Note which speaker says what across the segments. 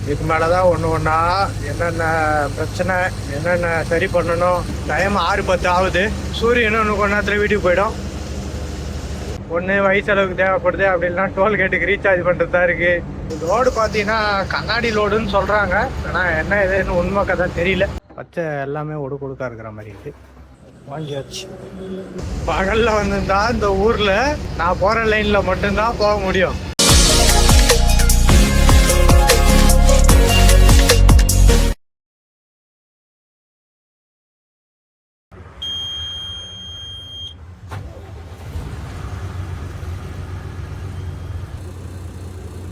Speaker 1: இதுக்கு மேலதான் ஒண்ணா என்னென்ன பிரச்சனை என்னென்ன சரி பண்ணணும். டைம் 6:10 ஆகுது. சூரியன் இன்னும் கொஞ்ச நேரத்துல வீட்டுக்கு போயிடும். ஒன்று வயசளவுக்கு தேவைப்படுது, அப்படின்னா டோல்கேட்டுக்கு ரீசார்ஜ் பண்ணுறது தான் இருக்கு. லோடு பார்த்தீங்கன்னா கண்ணாடி லோடுன்னு சொல்றாங்க. ஆனால் என்ன எதுன்னு உண்மை கதை தெரியல. பச்சை எல்லாமே கொடுக்கா இருக்கிற மாதிரி இருக்கு. வாங்கியாச்சு. பகல்ல வந்திருந்தா இந்த ஊர்ல நான் போற லைன்ல மட்டும்தான் போக முடியும்.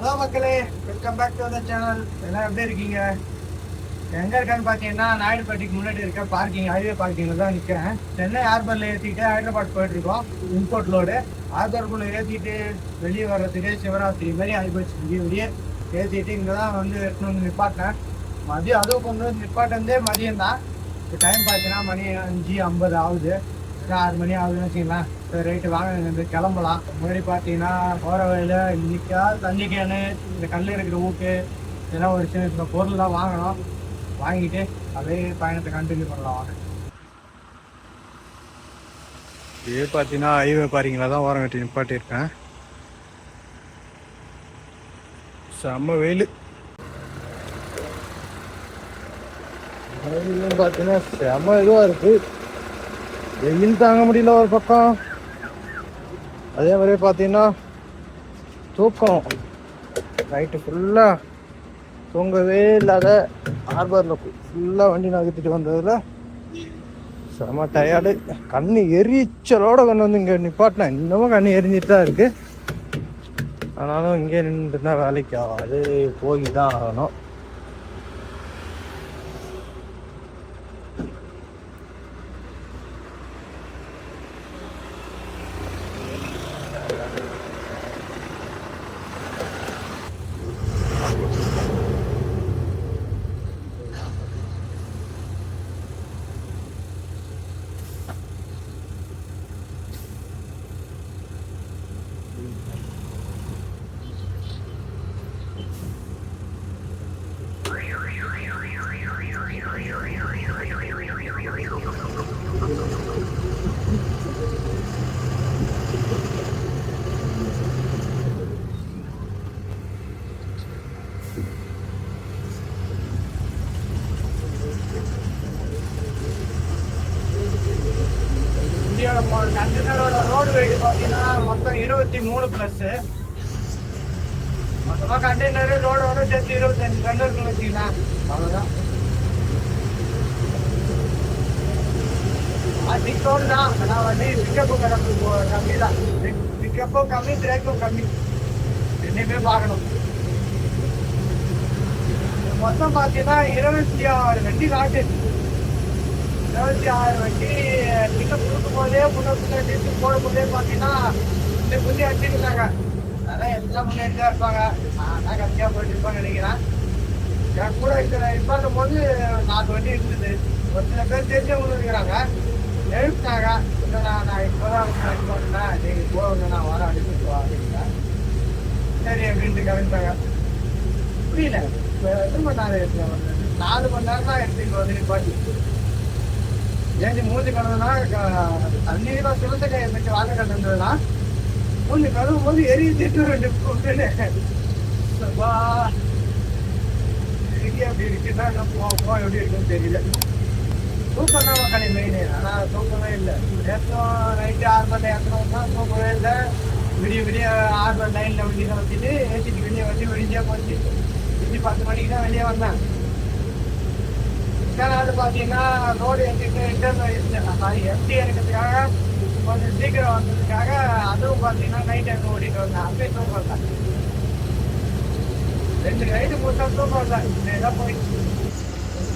Speaker 1: ஹலோ மக்களே, welcome back to the channel. எல்லாம் எப்படி இருக்கீங்க? எங்கே இருக்கான்னு பார்த்தீங்கன்னா நாயுடுபேட்டைக்கு முன்னாடி இருக்க பார்க்கிங், ஹைவே பார்க்கிங்கில் தான் நிற்கிறேன். சென்னை ஹார்பரில் ஏற்றிட்டு ஹைதராபாத் போயிட்டுருக்கோம். இம்போர்ட் லோடு ஹார்பருக்குள்ளே ஏற்றிட்டு வெளியே வர்றதுக்கு சிவராத்திரி மாதிரி ஆகிப்போச்சு. வெளியே ஏற்றிட்டு இங்கே தான் வந்து எடுத்துன்னு வந்து நிப்பாட்டினேன். மதியம் அதுவும் கொண்டு வந்து நிப்பாட்டே மதியம் தான். இப்போ டைம் பார்த்தீங்கன்னா மணி 5:50 ஆகுது. 6 மணி ஆகுதுன்னு வச்சுக்கலாம். சரி, ரைட்டு வாங்க இருந்து கிளம்பலாம். முன்னாடி பார்த்தீங்கன்னா போகிற வழியில் இன்னைக்கா தண்ணி கேனு, இந்த கல் இருக்கிற ஊக்கு, இதெல்லாம் ஒரு சின்ன பொருள் தான் வாங்கணும். வாங்கிட்டு அப்படியே பயணத்தை கண்டினியூ பண்ணலாம் வாங்க. இதே பார்த்தீங்கன்னா ஹைவே பார்க்கிங்ல தான் ஓரம் கட்டி நிப்பாட்டியிருக்கேன். செம்ம வெயில் பார்த்தீங்கன்னா செம்ம இதுவாக இருக்கு. வெயில் தாங்க முடியல ஒரு பக்கம். அதே மாதிரியே பார்த்தீங்கன்னா தூக்கம் நைட்டு ஃபுல்லாக தூங்கவே இல்லாத ஹார்பரில் ஃபுல்லாக வண்டி நகர்த்திட்டு வந்ததில் செம டயர்டு. கண்ணு எரிச்சலோட கொண்டு வந்து இங்கே நிப்பாட்டினேன். இன்னமும் கண்ணு எரிஞ்சிட்டு தான் இருக்குது. ஆனாலும் இங்கே நின்றுட்டு தான் வேலைக்கு ஆகாது, போய் தான் ஆகணும். கண்டெய்னரோட ரோடு வெயிட் பார்த்தீங்கன்னா மொத்தம் 23+. மொத்தமாக கண்டெய்னரு ரோடோட சேர்த்து 25 டன் இருக்குன்னு வச்சுக்கலாம். அவ்வளோதான். டிஸ்கவுண்ட் தான். ஆனால் வந்து பிக்கப்பும் கம்மி தான். பிக்கப்பும் கம்மி, பிரேக்கும் கம்மி, ரெண்டுமே பார்க்கணும். மொத்தம் பார்த்தீங்கன்னா 26 வண்டி காட்டு. 26 வண்டி பிக்கப் கொடுக்கும் போதே முன்னே டீசல் போடும் போதே பார்த்தீங்கன்னா இந்த குந்தி அடிச்சுருந்தாங்க. அதான் எல்லாம் முன்னாடி தான் இருப்பாங்க. நான் கம்மியாக போயிட்டு இருப்பான்னு நினைக்கிறேன். என் கூட இருப்பாக்கும் போது 4 வண்டி இருந்தது. ஒரு சில பேர் தெரிஞ்சவங்க இருக்கிறாங்க. எழுப்பிட்டாங்க, இல்லைண்ணா நான் இப்போதான் போனேன், நீங்கள் போகணுங்க, நான் வரேன் அப்படின்னு அப்படின்னா சரி அப்படின்ட்டு கிளம்பிட்டாங்க. புரியல, இப்போ எத்தனை மணி நேரம் எடுத்து 4 மணி நேரம் தான் எடுத்துட்டு வந்து நிப்பாட்டி ஏஞ்சி மூஞ்சி கழுவுனா தண்ணி தான் சுழத்த இருந்துச்சு. வாங்க கழுவுனா மூஞ்சி கழுவும் போது எரிய திட்டு 2 கூப்பிட்டு அப்படி இருக்குன்னா போ எப்படி இருக்குன்னு தெரியல. தூக்கம் தான் மக்களே மெயின். ஆனால் தூக்கமே இல்லை. நேற்றம் நைட்டு 6 மணி ஏற்றணும்னா தூக்கமே இல்லை. விடிய 6 மணி லைனில் வண்டி வச்சுட்டு ஏசிட்டு வெளியே வண்டி வெளியே போச்சு. 10 மணிக்கு தான் வெளியே வந்தேன். அது பார்த்தீங்கன்னா ரோடு எங்கிட்ட எம்டி இருக்கிறதுக்காக கொஞ்சம் சீக்கிரம் வந்ததுக்காக அதுவும் பார்த்தீங்கன்னா நைட் டைம் ஓடிட்டு வந்தேன். அப்படியே தூக்கம் இல்லை. 2 ரைடு போட்டா தூக்கம் இல்லை. இப்படியேதான் போயிடுச்சு.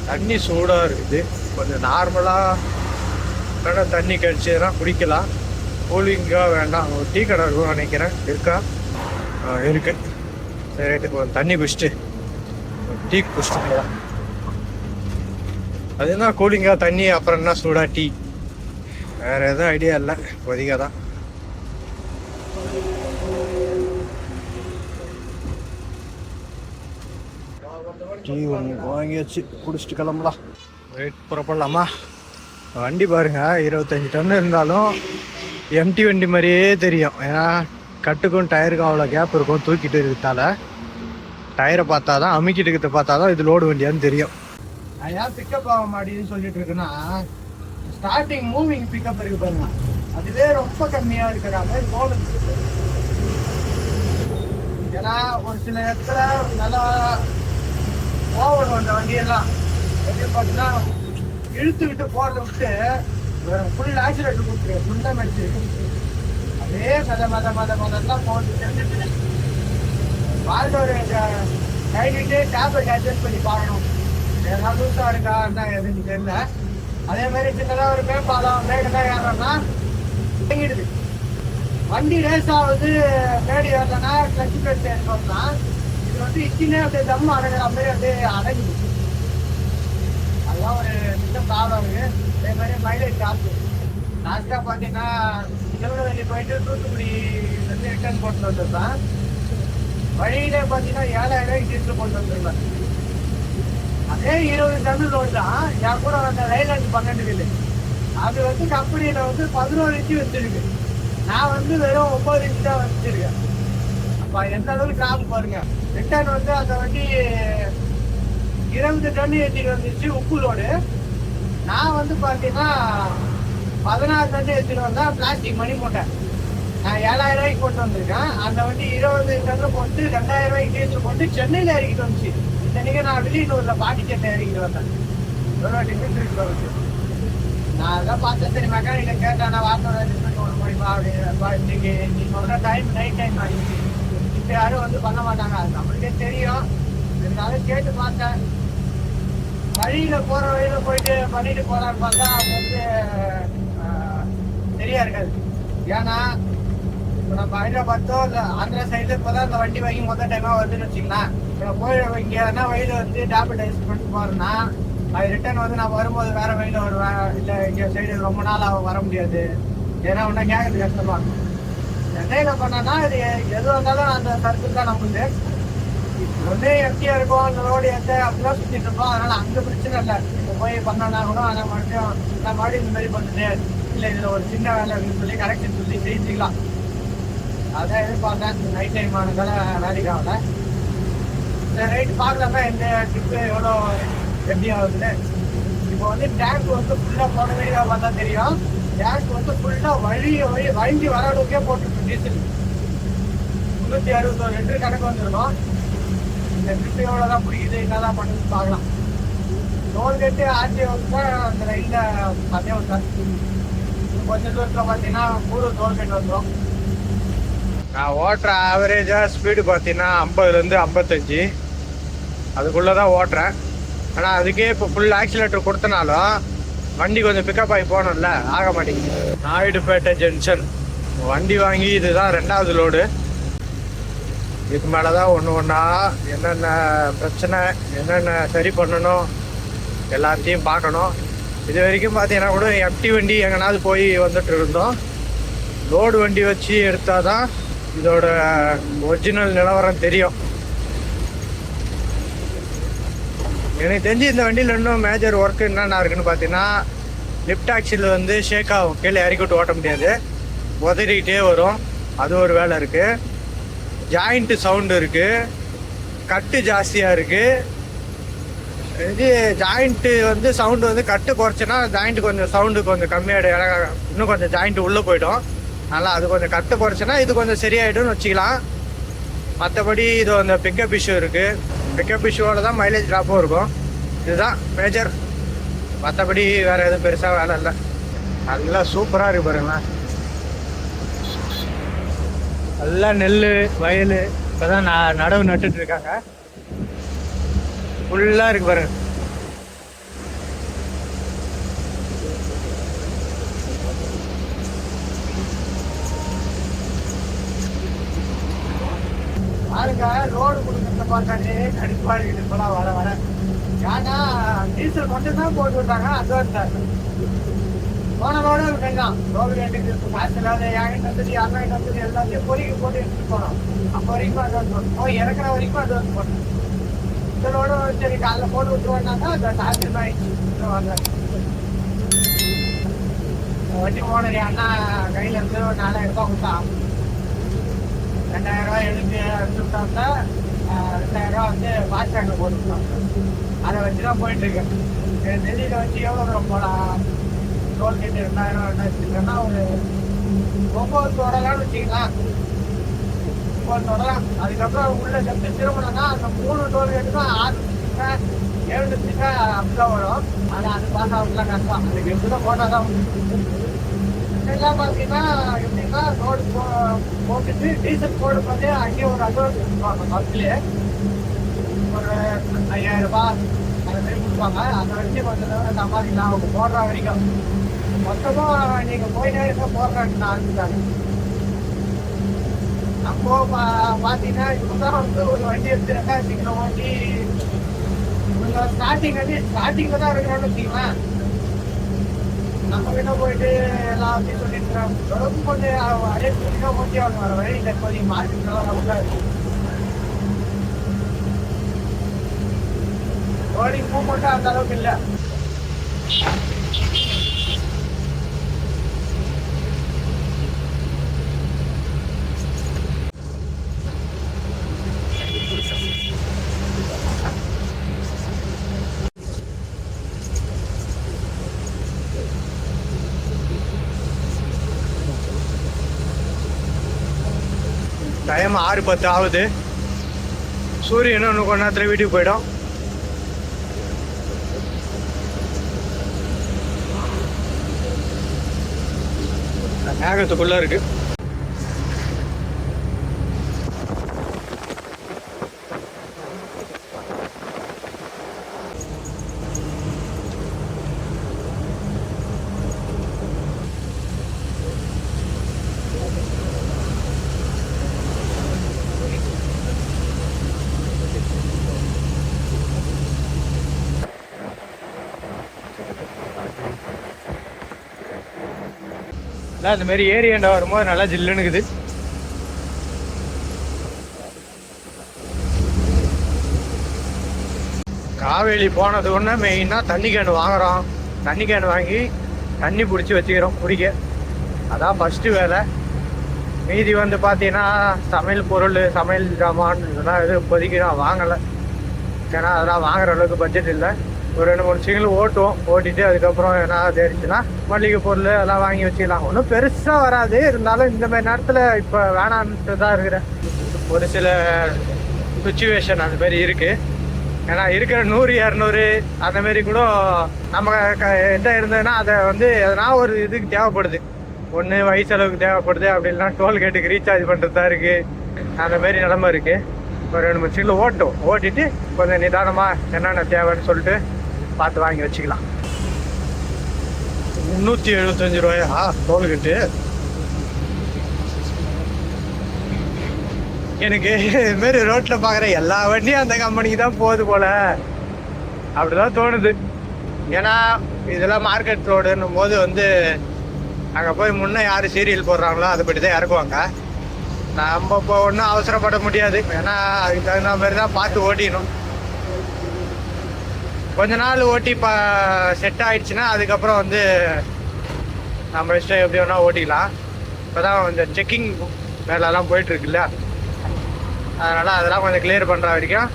Speaker 1: தண்ணி சூடாக இருக்குது. கொஞ்சம் நார்மலாக தண்ணி கழிச்சுன்னா குடிக்கலாம். கூலிங்காக வேண்டாம். ஒரு டீ கடை இருக்கும் நினைக்கிறேன். இருக்கா? இருக்கு. சரி, ரைட்டு கொஞ்சம் தண்ணி குடிச்சிட்டு டீ குடிச்சிட்டு அதுனா கூலிங்காக தண்ணி, அப்புறம் என்ன சூடாக டீ. வேறு எதுவும் ஐடியா இல்லை இப்போதைக்கு. தான்
Speaker 2: டீ ஒன்று வாங்கியாச்சு, குடிச்சிட்டு கிளம்பலாம். வெயிட் புறப்படலாமா? வண்டி பாருங்க, 25 டன் இருந்தாலும் எம்டி வண்டி மாதிரியே தெரியும். ஏன்னா கட்டுக்கும் டயருக்கும் அவ்வளோ கேப் இருக்கும். தூக்கிட்டு இருக்கிறதால டயரை பார்த்தா தான், அமுக்கிட்டு இருக்கிறத பார்த்தா தான் இது லோடு வண்டியான்னு தெரியும். நான் ஏன் பிக்கப் ஆக மாட்டேன்னு சொல்லிட்டு இருக்குன்னா, ஸ்டார்டிங் மூவிங் பிக்கப் இருக்கு பாருங்க, அதுவே ரொம்ப கம்மியாக இருக்கிறாங்க லோடு. ஏன்னா ஒரு சில இடத்துல நல்லா ஓவர் வந்த வண்டியெல்லாம் எப்படி பார்த்தீங்கன்னா இழுத்து விட்டு போறதை விட்டு ஃபுல் ஆக்சிடென்ட் கொடுத்துரு, ஃபுல்லாக மெடிச்சு அதே மதம் போட்டு வாழ்க்கை ஒரு கைட்டு டேப்லெட் அட்ஜஸ்ட் பண்ணி பார்க்கணும். ஏதாவது லூஸாக இருக்கா என்ன எதுன்னு தெரியல. அதே மாதிரி சின்னதாக ஒரு மேம்பாலம் மேடெல்லாம் ஏறோம்னா இறங்கிடுது. வண்டி ரேஸ் ஆகுது, மேடி ஏறலன்னா கிளச் பிளேட் ஏறோம்னா இது வந்து இன்ஜினே அப்படியே தம் அடங்குற மாதிரி அப்படியே அடங்குது. அதெல்லாம் ஒரு சின்ன ப்ராப்ளம் இருக்கு. அதே மாதிரி மைலேஜ் காசு லாஸ்ட்டாக பார்த்தீங்கன்னா திருநெல்வேலி போயிட்டு தூத்துக்குடி வந்து ரிட்டர்ன் போட்டு வந்துருப்பேன். வழியிலே பார்த்தீங்கன்னா 7000 டீசல் போட்டு வந்துருப்பேன். அதே 20 டன் லோடு தான். என் கூட அந்த லைலண்ட் 12 வீலு அது வந்து கம்பெனியில் வந்து 11 இன்ச்சு வச்சிருக்கு. நான் வந்து வெறும் 9 இன்ச்சு தான் வச்சிருக்கேன். அப்போ எந்த அளவுக்கு கிராம் பாருங்க. ரிட்டர்ன் வந்து அந்த வண்டி 20 டன் ஏற்றிட்டு வந்துச்சு உப்பு லோடு. நான் வந்து பார்த்தீங்கன்னா 16 டன் ஏற்றிட்டு வந்தா பிளாஸ்டிக் மணி மூட்டை. நான் 7000 ரூபாய்க்கு போட்டு வந்திருக்கேன். அந்த வண்டி 20 டன் போட்டு 2000 ரூபாய்க்கு டீசல் போட்டு சென்னையில் இறக்கிட்டு வந்துச்சு. இன்னைக்கு நான் வெளியூரில் பாட்டிச்சேட்டை இறக்கிட்டு வந்தேன். எவ்வளோ டிஃபரெண்ட் இருக்கு வந்துச்சு. நான் அதான் பார்த்தேன், சரி மெக்கானிக்கை கேட்டேன், நான் வார்த்தை டிஃபரெண்ட் பண்ண முடியுமா அப்படின்னு. இன்னைக்கு நீ சொல்கிற டைம் நைட் டைம் ஆகிடுச்சு. இப்போ யாரும் வந்து பண்ண மாட்டாங்க, அது நம்மளுக்கே தெரியும். இருந்தாலும் கேட்டு பார்த்தேன். வழியில் போகிற வழியில் போயிட்டு பண்ணிட்டு போகிறான்னு பார்த்தா அது வந்து சரியா இருக்காது. ஏன்னா இப்போ நம்ம ஹைதராபாத்தோ இல்லை ஆந்திரா சைடில் இப்போ தான் இந்த வண்டி வாங்கி மொதல் டைமாக வருதுன்னு வச்சுக்கலாம். இப்போ போய் இங்கே எதனா வழியில் வந்து டேப்லெட் யூஸ் பண்ணிட்டு போகிறேன்னா அது ரிட்டர்ன் வந்து நான் வரும்போது வேறு வழியில் வருவேன். இல்லை இங்கே சைடு ரொம்ப நாள் வர முடியாது. ஏன்னா ஒன்றா கேட்கறது கஷ்டமாக இருக்கும். சென்னையில் பண்ணோன்னா இது எது வந்தாலும் அந்த சர்க்கிள் தான் நம்மளுக்கு ஒன்றே எம்டியாக இருக்கும். அந்த ரோடு எத்த அப்படிலாம் சுற்றிட்டு இருப்போம். அதனால் அங்கே பிரச்சனை இல்லை. இப்போ போய் பண்ணோன்னா கூட ஆனால் மறுபடியும் நான் மறுபடியும் இந்த மாதிரி பண்ணுது இல்லை இதில் ஒரு சின்ன வேலை அப்படின்னு சொல்லி கரெக்ஷன் சொல்லி செஞ்சுக்கலாம். அதான் எதிர்பார்த்தேன். நைட் டைம் ஆனதால வேலைக்கு ஆகலை. இந்த ரைட்டு பார்க்கலாமா எந்த ட்ரிப்பு எவ்வளோ எப்படி ஆகுதுன்னு. இப்போ வந்து டேங்க் வந்து ஃபுல்லாக போன வழியாக பார்த்தா தெரியும். டேங்க் வந்து ஃபுல்லாக வழிஞ்சு வர அளவுக்கே போட்டுருக்கு டீசல். 361 லிட்டரு கணக்கு வந்துருக்கும். இந்த ட்ரிப்பு எவ்வளோ தான் பிடிக்குது, என்னதான் பண்ணுன்னு பார்க்கலாம். டோல்கேட்டு ஆர்டிஓ தான் அந்த லைனில் அதே வந்தேன். கொஞ்சம் தூரத்தில் பார்த்தீங்கன்னா கூடூர் டோல்கேட் வந்துடும். நான் ஓட்டுற ஆவரேஜாக ஸ்பீடு பார்த்தீங்கன்னா 50லேருந்து 55 அதுக்குள்ளே தான் ஓட்டுறேன். ஆனால் அதுக்கே இப்போ ஃபுல் ஆக்சிலேட்டர் கொடுத்தனாலும் வண்டி கொஞ்சம் பிக்கப் ஆகி போகணும்ல, ஆக மாட்டேங்குது. நாயுடுபேட்டை ஜங்ஷன் வண்டி வாங்கி இதுதான் 2வது லோடு. இதுக்கு மேலே தான் ஒன்றா என்னென்ன பிரச்சனை என்னென்ன சரி பண்ணணும் எல்லாத்தையும் பார்க்கணும். இது வரைக்கும் பார்த்தீங்கன்னா கூட எம்டி வண்டி எங்கேனாவது போய் வந்துட்டு இருந்தோம். லோடு வண்டி வச்சு எடுத்தால் தான் இதோட ஒரிஜினல் நிலவரம் தெரியும். எனக்கு தெரிஞ்சு இந்த வண்டியில் இன்னும் மேஜர் ஒர்க் என்னென்ன இருக்குன்னு பார்த்தீங்கன்னா, லிஃப்ட் ஆக்சில் வந்து ஷேக் ஆகும், கீழே இறக்கிவிட்டு ஓட்ட முடியாது, உதறிக்கிட்டே வரும். அது ஒரு வேலை இருக்குது. ஜாயிண்ட்டு சவுண்டு இருக்குது, கட்டு ஜாஸ்தியாக இருக்குது. இது ஜாயிண்ட்டு வந்து சவுண்டு வந்து கட்டு குறைச்சின்னா ஜாயிண்ட்டு கொஞ்சம் சவுண்டு கொஞ்சம் கம்மியாக இன்னும் கொஞ்சம் ஜாயிண்ட்டு உள்ளே போய்டும். அதனால் அது கொஞ்சம் கட்டு குறைச்சின்னா இது கொஞ்சம் சரியாயிடும்னு வச்சுக்கலாம். மற்றபடி இது அந்த பிக்கப் இஷ்யூ இருக்குது. பிக்கப் இஷ்யூவோட தான் மைலேஜ் ட்ராப்பும் இருக்கும். இதுதான் மேஜர். மற்றபடி வேறு எதுவும் பெருசாக வேலை இல்லை. நல்லா சூப்பராக இருக்குது பாருங்களேன். நல்லா நெல் வயல் இப்போ தான் நடவு நட்டுட்டு இருக்காங்க. ஃபுல்லாக இருக்குது பாருங்க. பாருங்க, ரோடு கொடுக்குறத பார்த்தாலே கடுப்பாக இருக்குது இப்போலாம் வர வர. ஏன்னா டீசல் மட்டும்தான் போட்டு விட்டாங்க. அட்வான்ஸ் போன ரோடு இருக்கலாம். ரோடு கேட்டுக்கு காசு இல்லாத என்கிட்ட வந்துட்டு அண்ணாகிட்ட வந்துட்டு எல்லாத்தையும் பொறிக்க போட்டு எடுத்துட்டு போனோம். அப்போ வரைக்கும் அட்வான்ஸ் போட்டோம். இறக்குற வரைக்கும் அட்வான்ஸ் போட்டோம். அந்த லோடும் சரி காலைல போட்டு விட்டுருவாங்க. அந்த சார்ஜர் ஆயிடுச்சு வாங்க. வண்டி ஓனர் அண்ணா கையில இருந்து ஒரு 4000 ரூபாய் கொடுத்தான். 2000 ரூபாய் எழுதி அனுப்பிச்சுட்டாங்க. 2000 ரூபாய் வந்து ஃபாஸ்டாக்ல போட்டுருக்காங்க. அதை வச்சுதான் போயிட்டு இருக்கேன். டெல்லியில வச்சு எவ்வளோ தூரம் போகலாம்? டோல்கேட் 2000 வச்சுருக்கேன்னா ஒரு 9 தொடலாம்னு வச்சுக்கலாம். 9 தொடலாம். அதுக்கப்புறம் உள்ள ஜப்தி திரும்பணும்னா அந்த 3 டோல்கேட்டுக்கும் 6 7 அப்படிதான் வரும். ஆனால் அது பாஸ் ஆகலாம் கஷ்டம். அதுக்கு எப்படிதான் போட்டால் தான் எல்லாம் பார்த்தீங்கன்னா எப்படின்னா ரோடு போட்டுட்டு டீசல் போடு பார்த்து அங்கேயே ஒரு அட்வான்ஸ் கொடுப்பாங்க. பஸ்லேயே ஒரு 5000 ரூபாய் அந்த மாதிரி கொடுப்பாங்க. அதை வச்சு கொஞ்சம் நேரம் சம்பாதிக்கலாம். அவங்க போடுற வரைக்கும் மொத்தமாக நீங்கள் போயிட்டே இருக்க போடுறாங்கன்னு ஆரம்பிச்சாங்க. அப்போ பார்த்தீங்கன்னா இப்போ தான் வந்து ஒரு வண்டி எடுத்துருக்கா சீக்கிரம் ஓட்டி ஸ்டார்டிங்ல தான் இருக்கணும்னு வச்சுக்கலாம். நம்ம கிட்ட போயிட்டு எல்லாத்தையும் சொல்லிட்டு தொடர்பு கொண்டு அதே புதுசாக ஓட்டி அவங்க வர வழி இல்லை. இப்போதைக்கு மார்க்கெட்லாம் உட்காது ரோடிங் மூவ்மெண்ட்டும் அந்த அளவுக்கு இல்லை. டைம் 6:10 ஆகுது. சூரியனும் இன்னும் கொஞ்ச நேரத்தில் வீட்டுக்கு போயிடும். மேகத்துக்குள்ள இருக்கு. இந்த மாதிரி ஏரியாண்டா வரும்போது நல்லா ஜில்லுன்னு இருக்குது. காவேரி போனது ஒன்று மெயினாக தண்ணி கேன் வாங்குகிறோம். தண்ணி கேன் வாங்கி தண்ணி பிடிச்சி வச்சுக்கிறோம் குடிக்க. அதான் ஃபஸ்ட்டு வேலை. மீதி வந்து பார்த்தீங்கன்னா சமையல் பொருள், சமையல் ஜாமான் இதெல்லாம் எதுவும் இப்போதைக்கு நான் வாங்கலை. ஏன்னா அதெல்லாம் வாங்குற அளவுக்கு பட்ஜெட் இல்லை. ஒரு 2-3 சிங்கிள் ஓட்டுவோம். ஓட்டிட்டு அதுக்கப்புறம் என்ன தெரிஞ்சுன்னா மல்லிகை பொருள் அதெல்லாம் வாங்கி வச்சுக்கலாம். ஒன்றும் பெருசாக வராது. இருந்தாலும் இந்த மாதிரி நேரத்தில் இப்போ வேணான்ட்டு தான் இருக்கிறேன். ஒரு சில சுச்சுவேஷன் அந்த மாதிரி இருக்குது. ஏன்னா இருக்கிற 100-200 அந்த மாதிரி கூட நம்ம எந்த இருந்ததுன்னா அதை வந்து எதனா ஒரு இதுக்கு தேவைப்படுது. ஒன்று வயசளவுக்கு தேவைப்படுது. அப்படி இல்லைனா டோல்கேட்டுக்கு ரீசார்ஜ் பண்ணுறது தான் இருக்குது. அந்த மாதிரி நிலமை இருக்குது. ஒரு 2-3 சிங்கிள் ஓட்டிட்டு கொஞ்சம் நிதானமாக என்னென்ன தேவைன்னு சொல்லிட்டு பார்த்து வாங்கி வச்சுக்கலாம். 375 ரூபாயா டோல்கேட்டு? எனக்கு இதுமாரி ரோட்டில் பார்க்குற எல்லா வண்டியும் அந்த கம்பெனிக்கு தான் போகுது போல் அப்படிதான் தோணுது. ஏன்னா இதெல்லாம் மார்க்கெட் ரோடுன்னும் போது வந்து அங்கே போய் முன்னே யார் சீரியல் போடுறாங்களோ அதை பற்றி தான் இறக்குவாங்க. நம்ம இப்போ ஒன்றும் அவசரப்பட முடியாது. ஏன்னா அதுக்கு தகுந்த மாதிரி தான் பார்த்து ஓட்டிக்கணும். கொஞ்ச நாள் ஓட்டி செட் ஆகிடுச்சுன்னா அதுக்கப்புறம் வந்து நம்ம இஷ்டம் எப்படி வேணால் ஓட்டிக்கலாம். இப்போ தான் இந்த செக்கிங் வேலைலாம் போயிட்டுருக்குல்ல, அதனால் அதெல்லாம் கொஞ்சம் கிளியர் பண்ணுற வரைக்கும்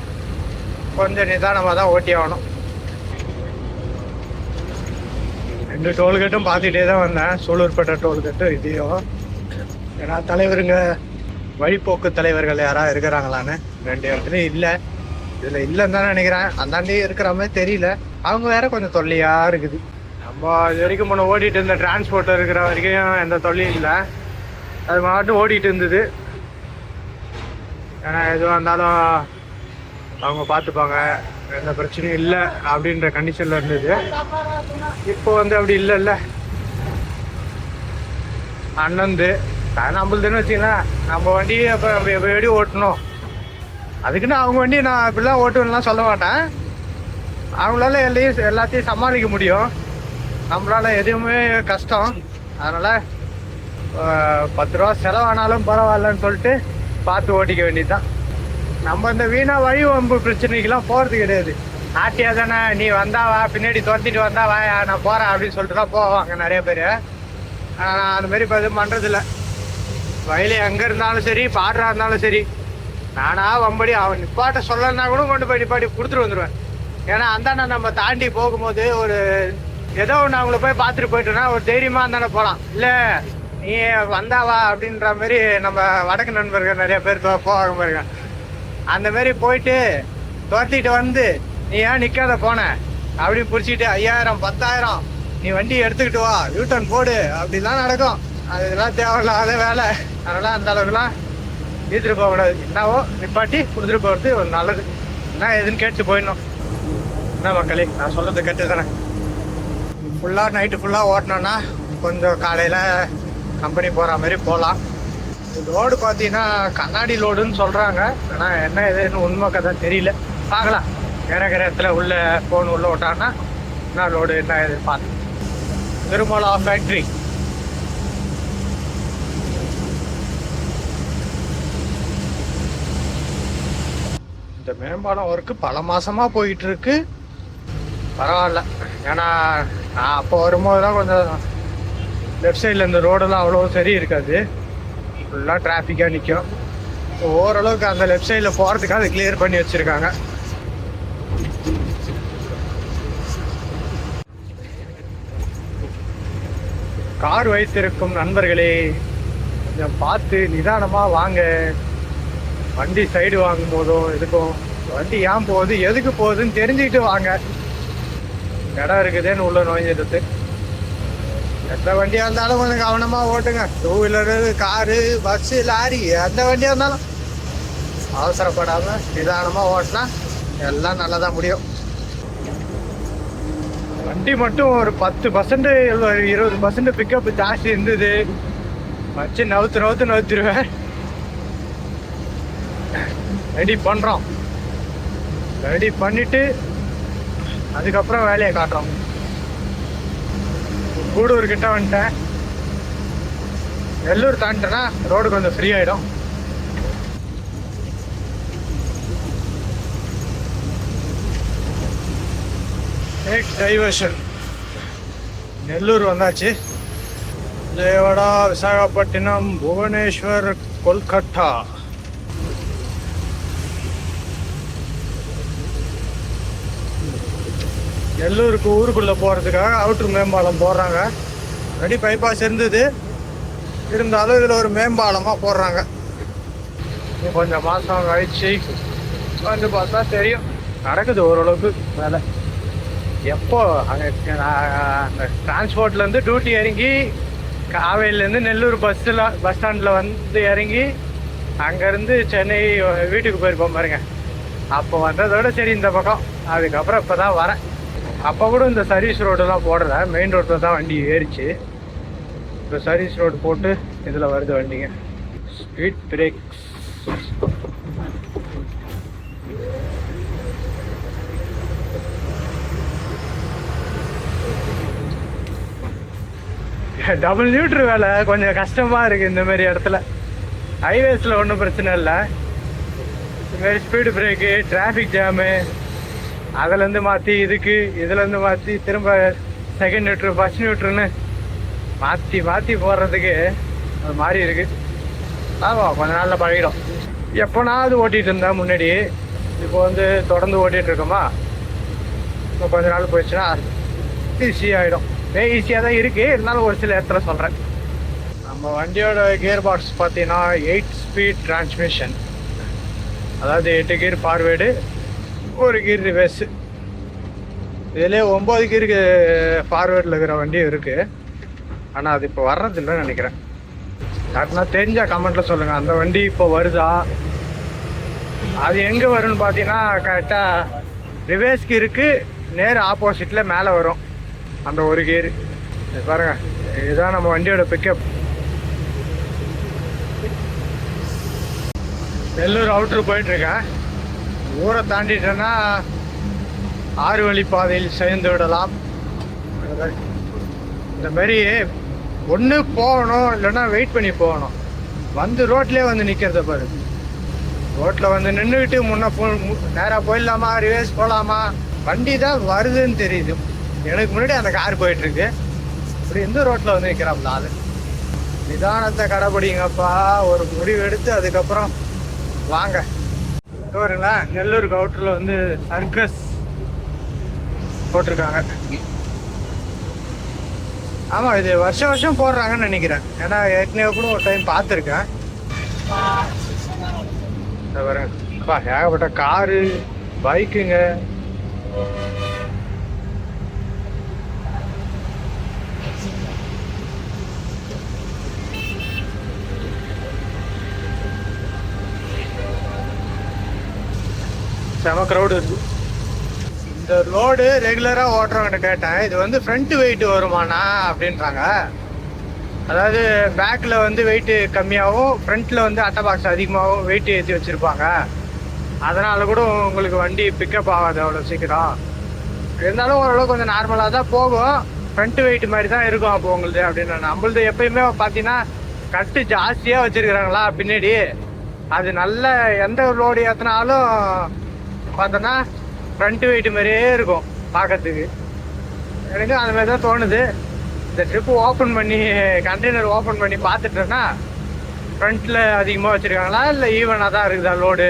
Speaker 2: கொஞ்சம் நிதானமாக தான் ஓட்டி ஆகணும். 2 டோல்கேட்டும் பார்த்துட்டே தான் வந்தேன். சூலூர்பேட்டை டோல்கேட்டு இதையும். ஏன்னா தலைவருங்க வழிபோக்கு தலைவர்கள் யாராவது இருக்கிறாங்களான்னு 2 இடத்துலையும் இல்லை. இதில் இல்லைன்னு தான் நினைக்கிறேன். அந்தாண்டி இருக்கிற மாதிரி தெரியல. அவங்க வேற கொஞ்சம் தொல்லையாக இருக்குது. நம்ம இது வரைக்கும் முன்னே ஓடிட்டு இருந்த டிரான்ஸ்போர்ட்டில் இருக்கிற வரைக்கும் எந்த தொல்லையும் இல்லை. அது மட்டும் ஓடிட்டு இருந்தது. ஏன்னா எதுவாக இருந்தாலும் அவங்க பார்த்துப்பாங்க, எந்த பிரச்சனையும் இல்லை அப்படின்ற கண்டிஷனில் இருந்தது. இப்போ வந்து அப்படி இல்லைல்ல. அண்ணந்து நம்மளுதுன்னு வச்சுக்கலாம். நம்ம வண்டியை அப்போ எப்படி ஓட்டணும், அதுக்குன்னு அவங்க வண்டி நான் இப்படிலாம் ஓட்டுவேன்லாம் சொல்ல மாட்டேன். அவங்களால எல்லாத்தையும் சமாளிக்க முடியும். நம்மளால எதுவுமே கஷ்டம். அதனால் 10 ரூபா செலவானாலும் பரவாயில்லன்னு சொல்லிட்டு பார்த்து ஓட்டிக்க வேண்டியது தான். நம்ம இந்த வீணா வழி வம்பு பிரச்சனைக்கெல்லாம் போறது கிடையாது. ஆட்டியா தானே நீ வந்தாவா, பின்னாடி துரத்திட்டு வந்தாவா, நான் போறேன் அப்படின்னு சொல்லிட்டு தான் போவாங்க நிறைய பேர். அந்த மாதிரி இப்போ எதுவும் பண்றதில்ல. வயலு எங்க இருந்தாலும் சரி, பாடுறா இருந்தாலும் சரி, நானா வம்படி அவன் நிப்பாட்ட சொல்லனா கூட கொண்டு போய் நிப்பாட்டி கொடுத்துட்டு வந்துடுவேன். ஏன்னா அந்தாண்ட நம்ம தாண்டி போகும்போது ஒரு ஏதோ ஒன்று அவங்கள போய் பார்த்துட்டு போயிட்டோன்னா ஒரு தைரியமா அந்தாண்ட போகலாம். இல்லை நீ வந்தாவா அப்படின்ற மாதிரி நம்ம வடக்கு நண்பர்கள் நிறைய பேர் போவாங்க பாருங்க. அந்த மாதிரி போயிட்டு துரத்திட்டு வந்து நீ ஏன் நிற்காத போன அப்படின்னு பிடிச்சிட்டு 5000 10,000 நீ வண்டி எடுத்துக்கிட்டு வா, யூட்டர்ன் போடு அப்படிலாம் நடக்கும். அதெல்லாம் தேவையில்லாத வேலை. அதனால அந்த அளவுக்குலாம் ஈத்துட்டு போகக்கூடாது. என்னவோ நிப்பாட்டி கொடுத்துட்டு போகிறது ஒரு நல்லது. என்ன எதுன்னு கேட்டு போயிடணும். என்ன மக்களே, நான் சொல்றது கேட்டு தானே. ஃபுல்லாக நைட்டு ஃபுல்லாக ஓட்டினோன்னா கொஞ்சம் காலையில் கம்பெனி போகிற மாதிரி போகலாம். லோடு பார்த்தீங்கன்னா கண்ணாடி லோடுன்னு சொல்கிறாங்க. ஆனால் என்ன எதுன்னு உண்மை கதை தெரியல. பார்க்கலாம். இறக்குற இடத்துல உள்ள ஃபோன் உள்ள விட்டாங்கன்னா என்ன லோடு என்ன எதுன்னு பார்த்து. திருமலா ஃபேக்ட்ரி. இந்த மேம்பாலம் ஒர்க்கு பல மாசமாக போயிட்டு இருக்கு. பரவாயில்ல. ஏன்னா நான் அப்போ வரும்போது தான் கொஞ்சம் லெஃப்ட் சைடில் இந்த ரோடெல்லாம் அவ்வளோ சரி இருக்காது. ஃபுல்லாக டிராஃபிக்காக நிற்கும். ஓரளவுக்கு அந்த லெஃப்ட் சைடில் போகிறதுக்காக அது கிளியர் பண்ணி வச்சுருக்காங்க. கார் வைத்திருக்கும் நண்பர்களே, கொஞ்சம் பார்த்து நிதானமாக வாங்க. வண்டி சைடு வாங்கும் போதும் எதுக்கும் வண்டி ஏன் போகுது எதுக்கு போகுதுன்னு தெரிஞ்சுக்கிட்டு வாங்க. இடம் இருக்குதுன்னு உள்ள நுழைஞ்சிடுது. எந்த வண்டியாக இருந்தாலும் கொஞ்சம் கவனமாக ஓட்டுங்க. 2 வீலரு, காரு, பஸ்ஸு, லாரி எந்த வண்டியாக இருந்தாலும் அவசரப்படாமல் நிதானமாக ஓட்டினா எல்லாம் நல்லதாக முடியும். வண்டி மட்டும் ஒரு 10% 20% பிக்கப் ஜாஸ்தி இருந்தது வச்சு நவுத்துருவேன். ரெடி பண்ணுறோம். ரெடி பண்ணிவிட்டு அதுக்கப்புறம் வேலையை காட்டுறோம். கூடூர் கிட்ட வந்துட்டேன். நெல்லூர் தாண்டிட்டேன்னா ரோடு கொஞ்சம் ஃப்ரீ ஆகிடும். நெக்ஸ்ட் டைவர்ஷன் நெல்லூர் வந்தாச்சு. விஜயவாடா, விசாகப்பட்டினம், புவனேஸ்வர், கொல்கட்டா. நெல்லூருக்கு ஊருக்குள்ளே போகிறதுக்காக அவுட்ரு மேம்பாலம் போடுறாங்க. ரெடி பைபாஸ் இருந்தது, இருந்தாலும் இதில் ஒரு மேம்பாலமாக போடுறாங்க. கொஞ்சம் மாதம் கழிச்சு வந்து பார்த்தா தெரியும். நடக்குது ஓரளவுக்கு வேலை. எப்போ அங்கே அந்த டிரான்ஸ்போர்ட்லேருந்து டியூட்டி இறங்கி காவேரிலேருந்து நெல்லூர் பஸ் ஸ்டாண்டில் வந்து இறங்கி அங்கேருந்து சென்னை வீட்டுக்கு போயிருப்போம் பாருங்க. அப்போ வந்ததோட சரி இந்த பக்கம். அதுக்கப்புறம் இப்போ தான் வரேன். அப்போ கூட இந்த சர்வீஸ் ரோடெல்லாம் போடல, மெயின் ரோட்டில் தான் வண்டி ஏறிச்சு. இப்போ சர்வீஸ் ரோடு போட்டு இதில் வருது வண்டிங்க. Speed breaks. டபுள் நியூட்ரு வேலை கொஞ்சம் கஷ்டமாக இருக்குது இந்த மாதிரி இடத்துல. ஹைவேஸில் ஒன்றும் பிரச்சனை இல்லை. இதுமாரி ஸ்பீடு பிரேக்கு, டிராஃபிக் ஜாமு, அதுலேருந்து மாற்றி இதுக்கு, இதுலேருந்து மாற்றி திரும்ப செகண்ட் நியூட்ரு, ஃபர்ஸ்ட் நியூட்ருன்னு மாற்றி போடுறதுக்கு அது மாதிரி இருக்குது. ஆமாம், கொஞ்ச நாளில் பழகிடும். எப்போனாவது ஓட்டிகிட்டு இருந்தேன் முன்னாடி. இப்போ வந்து தொடர்ந்து ஓட்டிகிட்டு இருக்கோமா, இப்போ கொஞ்ச நாள் போயிடுச்சுன்னா ஈஸியாகிடும். ஈஸியாக தான் இருக்குது, இருந்தாலும் ஒரு சில இடத்துல சொல்கிறேன். நம்ம வண்டியோட கியர் பாக்ஸ் பார்த்தீங்கன்னா 8 ஸ்பீட் டிரான்ஸ்மிஷன். அதாவது 8 கியர் ஃபார்வேர்டு, 1 கியர் ரிவர்ஸு. இதிலே 9 கியருக்கு ஃபார்வேர்டில் இருக்கிற வண்டியும் இருக்குது. ஆனால் அது இப்போ வர்றதில்லைன்னு நினைக்கிறேன். யாருன்னா தெரிஞ்சால் கமெண்ட்டில் சொல்லுங்கள். அந்த வண்டி இப்போ வருதா? அது எங்கே வரும்னு பார்த்தீங்கன்னா கரெக்டாக ரிவர்ஸ் கியருக்கு நேர் ஆப்போசிட்டில் மேலே வரும் அந்த 1 கியர். பாருங்க, இதுதான் நம்ம வண்டியோட பிக்கப். நெல்லூர் அவுட்ரு போயிட்டுருக்கேன். ஊரை தாண்டிட்டேன்னா 6 வழி பாதையில் சேர்ந்து விடலாம். இந்த மாதிரி ஒன்று போகணும், இல்லைன்னா வெயிட் பண்ணி போகணும். வந்து ரோட்லேயே வந்து நிற்கிறத பாரு. ரோட்டில் வந்து நின்றுக்கிட்டு நேராக போயிடலாமா ரிவேஸ் போகலாமா, வண்டி தான் வருதுன்னு தெரியுது. எனக்கு முன்னாடி அந்த கார் போயிட்டுருக்கு. இப்படி எந்த ரோட்டில் வந்து நிற்கிறாப்ல ஆள். நிதானத்தை கடைப்பிடிங்கப்பா, ஒரு முடிவு எடுத்து அதுக்கப்புறம் வாங்க. வருங்களா, நெல்லூர் கவுட்டரில் வந்து சர்க்கஸ் போட்டிருக்காங்க. ஆமாம், இது வருஷம் போடுறாங்கன்னு நினைக்கிறேன். ஏன்னா ஏற்கனவே கூட ஒரு டைம் பார்த்துருக்கேன். வரேன்ப்பா, ஏகப்பட்ட காரு பைக்குங்க. செம க்ரௌடு இருக்கு. இந்த ரோடு ரெகுலராக ஓட்டுறவங்கிட்ட கேட்டேன், இது வந்து ஃப்ரண்ட் வெயிட் வருமானா அப்படின்றாங்க. அதாவது பேக்கில் வந்து வெயிட்டு கம்மியாகவும் ஃப்ரண்ட்டில் வந்து அட்டை பாக்ஸ் அதிகமாகவும் வெயிட் ஏற்றி வச்சுருப்பாங்க. அதனால கூட உங்களுக்கு வண்டி பிக்கப் ஆகாது அவ்வளோ சீக்கிரம். இருந்தாலும் ஓரளவு கொஞ்சம் நார்மலாக தான் போகும். ஃப்ரண்ட் வெயிட் மாதிரி தான் இருக்கும் அப்போ உங்களுது அப்படின்னு. நம்மளது எப்பயுமே பார்த்தீங்கன்னா கட்டு ஜாஸ்தியாக வச்சுருக்குறாங்களா பின்னாடி. அது நல்ல எந்த லோடு ஏற்றினாலும் பார்த்தோன்னா ஃப்ரண்ட் வெயிட் மாதிரியே இருக்கும் பார்க்கறதுக்கு. எனக்கு அந்த மாதிரி தான் தோணுது. இந்த ட்ரிப்பு ஓப்பன் பண்ணி கண்டெய்னர் ஓப்பன் பண்ணி பார்த்துட்டேன்னா ஃப்ரண்ட்டில் அதிகமாக வச்சுருக்காங்களா இல்லை ஈவனாக தான் இருக்குதா லோடு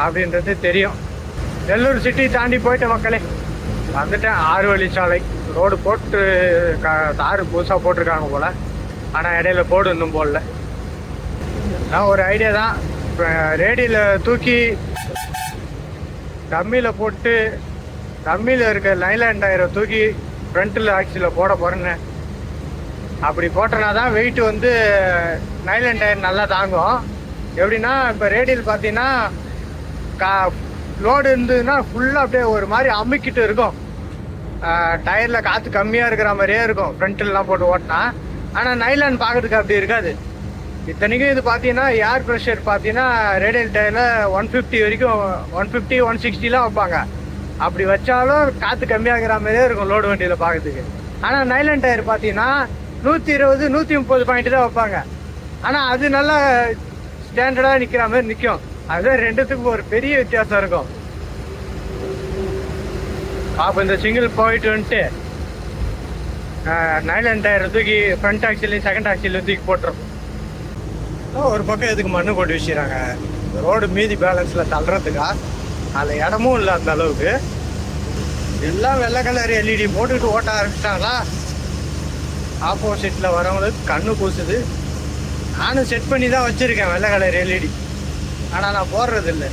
Speaker 2: அப்படின்றது தெரியும். நெல்லூர் சிட்டி தாண்டி போயிட்ட மக்களே வந்துட்டேன். 6 வழிச்சாலை ரோடு போட்டு தார் புதுசாக போட்டிருக்காங்க போல். ஆனால் இடையில போடு இன்னும் போடல. நான் ஒரு ஐடியா தான், ரேடியில் தூக்கி டம்மியில் போட்டு டம்மியில் இருக்க நைலாண்ட் டயரை தூக்கி ஃப்ரண்ட்டில் ஆக்சியில் போட போகிறேன்னு. அப்படி போட்டனா தான் வெயிட் வந்து நைலாண்ட் டயர் நல்லா தாங்கும். எப்படின்னா இப்போ ரேடியல் பார்த்தீங்கன்னா லோடு இருந்ததுன்னா ஃபுல்லாக அப்படியே ஒரு மாதிரி அமுக்கிட்டு இருக்கும். டயரில் காற்று கம்மியாக இருக்கிற மாதிரியே இருக்கும் ஃப்ரண்ட்டில்லாம் போட்டு ஓட்டினா. ஆனால் நைலாண்ட் பார்க்கறதுக்கு அப்படி இருக்காது. இத்தனைக்கும் இது பார்த்தீங்கன்னா ஏர் ப்ரெஷர் பார்த்தீங்கன்னா ரேடியல் டயரில் 150 வரைக்கும் 150 160 வைப்பாங்க. அப்படி வச்சாலும் காற்று கம்மியாகிற மாதிரியே இருக்கும் லோடு வண்டியில் பார்க்கறதுக்கு. ஆனால் நைலாண்ட் டயர் பார்த்தீங்கன்னா 120 130 பாயிண்ட் தான் வைப்பாங்க. ஆனால் அது நல்லா ஸ்டாண்டர்டாக நிற்கிற மாதிரி நிற்கும். அதுதான் ரெண்டுத்துக்கும் ஒரு பெரிய வித்தியாசம் இருக்கும். அப்போ இந்த சிங்கிள் போயிட்டு வந்துட்டு நைலாண்ட் டயரை தூக்கி ஃப்ரண்ட் ஆக்சிலையும் செகண்ட் ஆக்சிலையும் தூக்கி போட்டுரும். ஒரு பக்கம் எதுக்கு மண்ணு போட்டு வச்சுக்கிறாங்க, ரோடு மீதி பேலன்ஸில் தள்ளுறதுக்கா? அதில் இடமும் இல்லை அந்த அளவுக்கு. எல்லாம் வெள்ளை கலர் எல்இடி போட்டுக்கிட்டு ஓட்ட ஆரம்பிச்சிட்டாங்களா. ஆப்போசிட்டில் வரவங்களுக்கு கண்ணு கூசுது. நானும் செட் பண்ணி தான் வச்சுருக்கேன் வெள்ளை கலர் எல்இடி. ஆனால் நான் போடுறது இல்லை.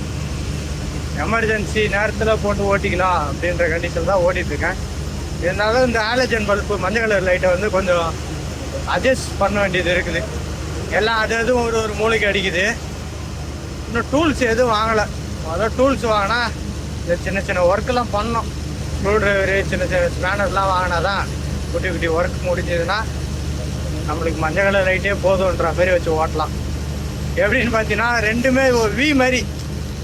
Speaker 2: எமர்ஜென்சி நேரத்தில் போட்டு ஓட்டிக்கலாம் அப்படின்ற கண்டிஷன் தான் ஓட்டிகிட்ருக்கேன். இருந்தாலும் இந்த ஆலஜன் பல்பு மஞ்சள் கலர் லைட்டை வந்து கொஞ்சம் அட்ஜஸ்ட் பண்ண வேண்டியது இருக்குது. எல்லாம் அது எதுவும் ஒரு மூளைக்கு அடிக்குது. இன்னும் டூல்ஸ் எதுவும் வாங்கலை. அதான் டூல்ஸ் வாங்கினா இந்த சின்ன சின்ன ஒர்க்கெல்லாம் பண்ணோம். ஸ்க்ரூ ட்ரைவரு சின்ன சின்ன ஸ்பேனர்லாம் வாங்கினா தான் குட்டி குட்டி ஒர்க் முடிஞ்சதுன்னா நம்மளுக்கு மஞ்சள் கலர் லைட்டே போதுன்ற மாதிரி வச்சு ஓட்டலாம். எப்படின்னு பார்த்தீங்கன்னா ரெண்டுமே ஒரு வி மாதிரி,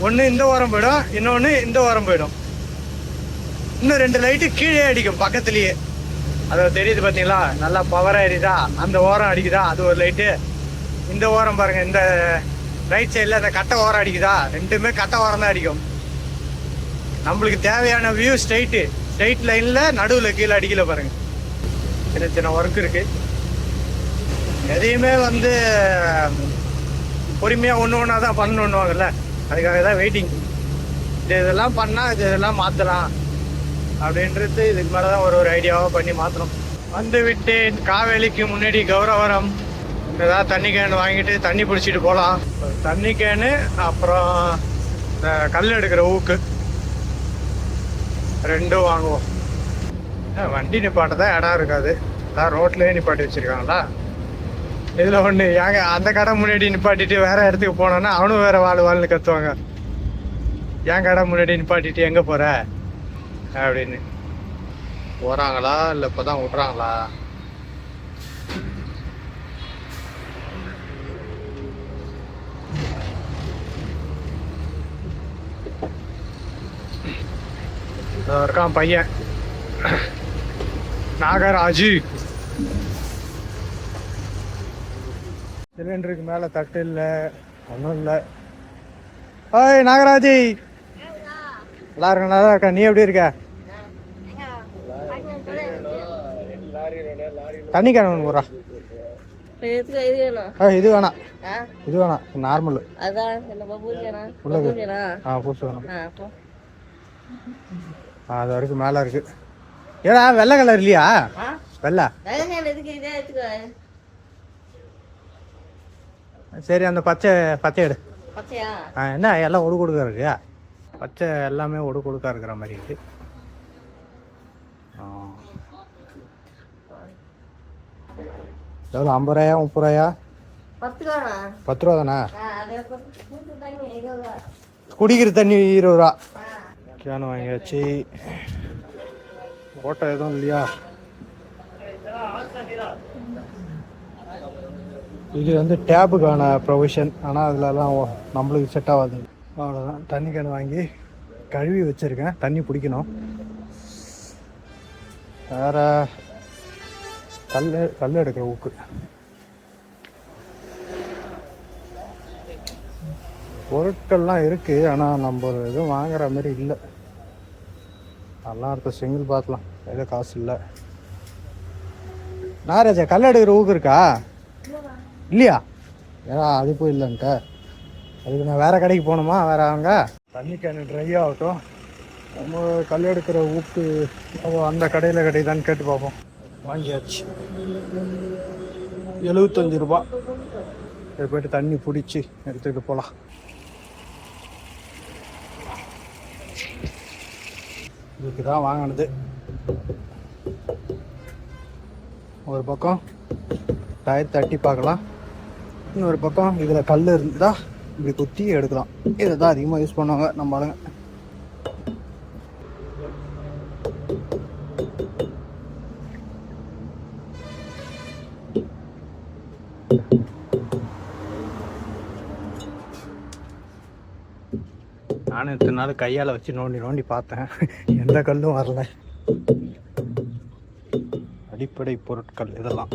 Speaker 2: ஒன்று இந்த ஓரம் போயிடும், இன்னொன்று இந்த ஓரம் போயிடும். இன்னும் 2 லைட்டு கீழே அடிக்கும் பக்கத்துலேயே. அது தெரியுது பார்த்தீங்களா, நல்லா பவராக எரியுதா. அந்த ஓரம் அடிக்குதா, அது ஒரு லைட்டு. இந்த ஓரம் பாருங்கள், இந்த ரைட் சைடில் அந்த கட்டை ஓரம் அடிக்குதா, ரெண்டுமே கட்டை ஓரம் தான் அடிக்கும். நம்மளுக்கு தேவையான வியூ ஸ்ட்ரைட் லைனில் நடுவில் கீழே அடிக்கல பாருங்கள். சின்ன சின்ன ஒர்க் இருக்குது. எதையுமே வந்து பொறுமையாக ஒன்றா தான் பண்ணணுன்னுவாங்கல்ல, அதுக்காக தான் வெயிட்டிங். இதெல்லாம் பண்ணால் இதெல்லாம் மாற்றலாம் அப்படின்றது இதுக்கு மேலே தான் ஒரு ஐடியாவாக பண்ணி மாற்றணும். வந்து விட்டேன் காவேரிக்கு முன்னாடி கௌரவரம். ஏதாவது தண்ணி கேன் வாங்கிட்டு தண்ணி பிடிச்சிட்டு போகலாம். தண்ணி கேனு அப்புறம் இந்த கல் எடுக்கிற ஊக்கு ரெண்டும் வாங்குவோம். வண்டி நிப்பாட்ட தான் இடம் இருக்காது, அதான் ரோட்லேயே நிப்பாட்டி வச்சுருக்காங்களா. இதில் ஒன்று ஏங்க அந்த கடை முன்னாடி நிப்பாட்டிட்டு வேறு இடத்துக்கு போனோன்னா அவனும் வேறு வாழ்னு கற்றுவாங்க. என் கடை முன்னாடி நிப்பாட்டிட்டு எங்கே போகிற அப்படின்னு. போகிறாங்களா இல்லை இப்போ தான் விட்றாங்களா? இருக்கான் பையன் நாகராஜு. சிலிண்டருக்கு மேலே தட்டு இல்லை, ஒன்றும் இல்லை. ஓய் நாகராஜி, நல்லா இருக்க, நல்லா இருக்கா. நீ எப்படி இருக்க? தண்ணி கேன் ஒன்று போடுறா. இது வேணாம், இது வேணாம், நார்மல். பூசு வேணும். அது வரைக்கும் மேலே இருக்கு. ஏடா வெள்ளை கலர் இல்லையா? வெள்ளை சரி, அந்த பச்சை பச்சை எடு. என்ன எல்லாம் ஒடு கொடுக்க இருக்கு? பச்சை எல்லாமே ஒடு கொடுக்கா இருக்கிற மாதிரி இருக்கு. எவ்வளோ? 50 ரூபாயா 30 ரூபாயா? 10 ரூபா தானே? குடிக்கிற தண்ணி 20 ரூபா. கேன் வாங்கியாச்சு. ஓட்டை எதுவும் இல்லையா? இது வந்து டேப்புக்கான ப்ரொவிஷன், ஆனால் அதிலலாம் நம்மளுக்கு செட் ஆகாது. அவ்வளோதான். தண்ணி கேன் வாங்கி கழுவி வச்சுருக்கேன், தண்ணி பிடிக்கணும். வேறு கல் எடுக்கிற ஊக்கு. பொருட்கள்லாம் இருக்குது, ஆனால் நம்ம எதுவும் வாங்குற மாதிரி இல்லை. நல்லா இருக்க சிங்கிள் பார்க்கலாம், எதுவும் காசு இல்லை. நாராஜா, கல் எடுக்கிற ஊக்கு இருக்கா? இல்லையா? ஏன்னா அது போய் இல்லைன்ட்ட. அதுக்கு நான் வேறு கடைக்கு போகணுமா? வேறு அங்கே தண்ணி கேன் ட்ரை ஆகட்டும். நம்ம கல் எடுக்கிற ஊக்கு அந்த கடையில் கிடைக்குதான்னு கேட்டு பார்ப்போம். வாங்கியாச்சு. 75 ரூபா. இதை போய்ட்டு தண்ணி பிடிச்சி எடுத்துக்கிட்டு போகலாம். இதுக்கு தான் வாங்கினது. ஒரு பக்கம் டயர் தட்டி பார்க்கலாம், இன்னொரு பக்கம் இதில் கல் இருந்தால் இப்படி குத்தி எடுக்கலாம். இதை தான் அதிகமாக யூஸ் பண்ணுவாங்க நம்ம ஆளுங்க. நானும் இத்தனை நாள் கையால் வச்சு நோண்டி பார்த்தேன், எந்த கல்லும் வரல. அடிப்படை பொருட்கள் இதெல்லாம்.